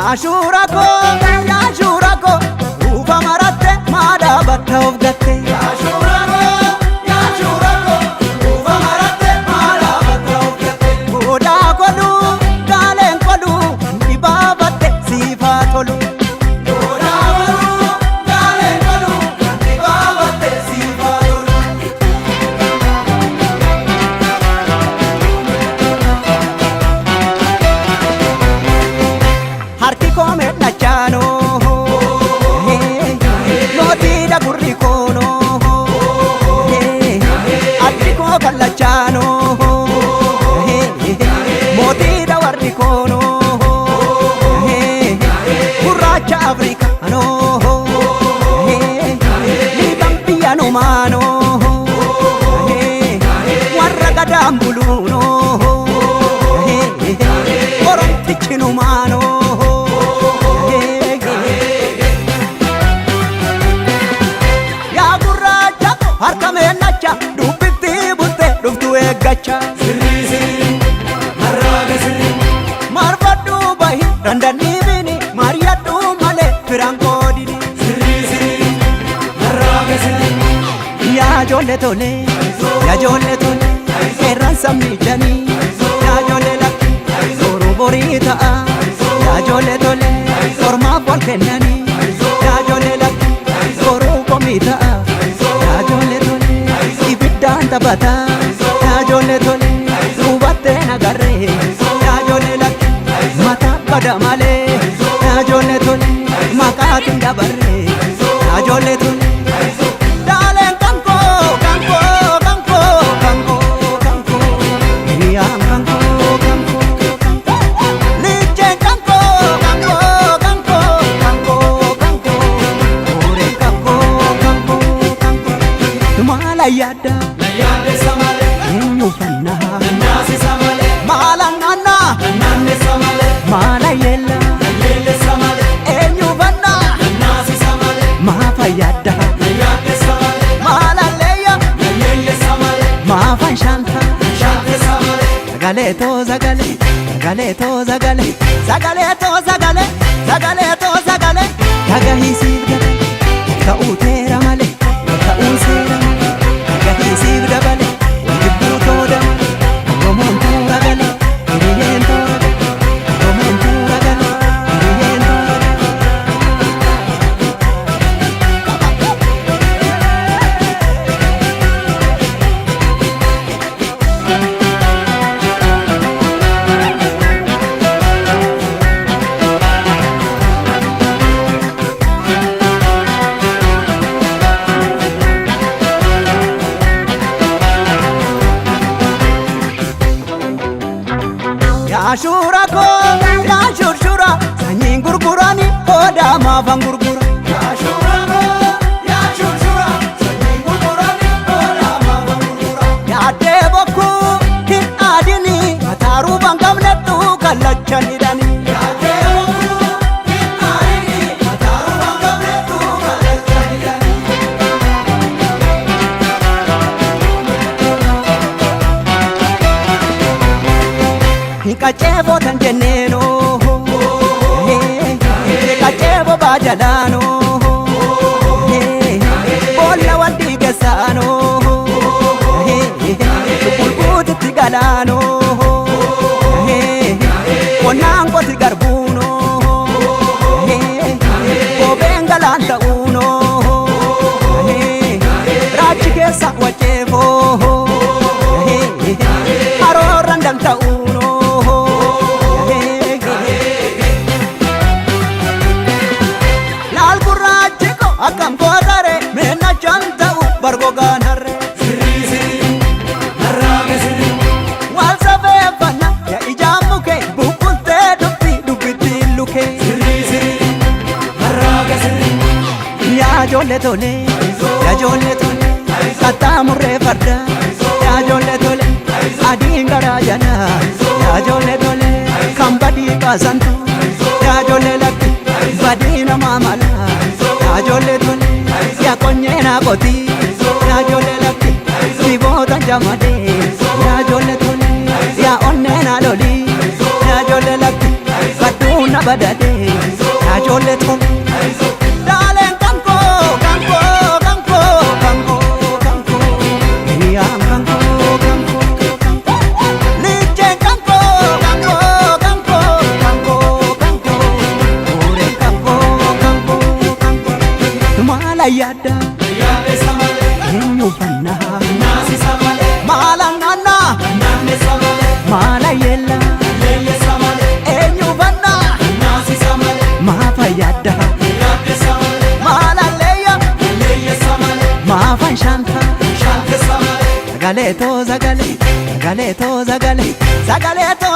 Yaashurako, yaashurako, ufa maratte maada batta of gatte. Yaashurako, yaashurako, ufa maratte maada batta of gatte. Goda kodu, gaalen kodu, dibabatte sifa tolu. Goda kodu, gaalen kodu, dibabatte sifa tolu. Harki kome nachano, noti da gurri kono, atti ko kallachano, moti da warri kono, gurracha africano, libam piano mano, warra gadam buluno, orontichinu mano. Dubbiti butte dhuftu eeggacha sirrii sirrii marraga sirrii marfadhu bahi dandanii bini mariyadhu malee firaan qoodini sirrii sirrii marraga sirrii yaa ijoollee tole yaa ijoollee tole seeraan sabni janii yaa ijoollee lakki sooruu borii ta'a yaa ijoollee tole ormaaf wal kennanii yaa ijoollee lakki sooruu komii ta'a yaa ijoollee tole tabata yaa ijoollee tole hubattee nagarree yaa ijoollee lakki mataa bada malee yaa ijoollee tole maqaatiin dabarree yaa ijoollee tole daaleen kankoo kankoo kankoo kankoo kankoo hiriyaan kankoo kankoo licheen kankoo kankoo kankoo kankoo kankoo hooreen kankoo kankoo kankoo maala yaadda Nyufanna nasi samale mala nana nane samale mala yella yelle samale nyufanna nasi samale ma fayada yade samale mala leya yelle samale ma fanshanta shante samale zagale to zagale zagale to zagale zagale to zagale zagale to zagale tagahi sigale ka utera male ka usera tagahi sigale Yaashurako, yaashurshura, sanyiin gurgurani oda maafan gurgura. Yaashurako, yaashurshura, sanyiin gurgurani oda maafan gurgura. Yaadee bokkuu hin aadini, mataaruu bangamnettu kallachan hidhani. Yaadee bokkuu hin aadini, mataaruu bangamnettu kallachan hidhani. Hikachevo tan jenneno, hikachevo bajalano, bolla wandi gesano, bulbuti tigalano, konango tigarbuno, bobengalanta uno, rachi kesa wachevo, arorandanta uno. Akam kodare mena chanta bargo ganare sirri sirri narraga sirri wal sabe fana ya ijamuke bukulte dubiti luke sirri sirri narraga sirri ya ijoollee tole ya ijoollee tole qaxxaamurree farda ya ijoollee tole adiin garaa jala ya ijoollee tole kan badii baasantu ya ijoollee lakki badii namaa mala ya ijoollee tole ya konyee na koti ya ijoollee lakki siboota jamadee ya ijoollee tole ya onnee na loli ya ijoollee lakki badduun na badade Ajole ton Dalen kanko kanko kanko kanko kanko Ya kanko kanko Liche kanko kanko kanko kanko kanko Ore kanko kanko kanko Mala yada Yade samale Enyu fanna Nasi samale Mala nana Nane samale Mala yella Yelle samale Enyu fanna Nasi samale Mafa yada Yade samale Mala leya Leye samale Mafa shanta Shante samale Zagale to zagale Zagale to zagale Zagale to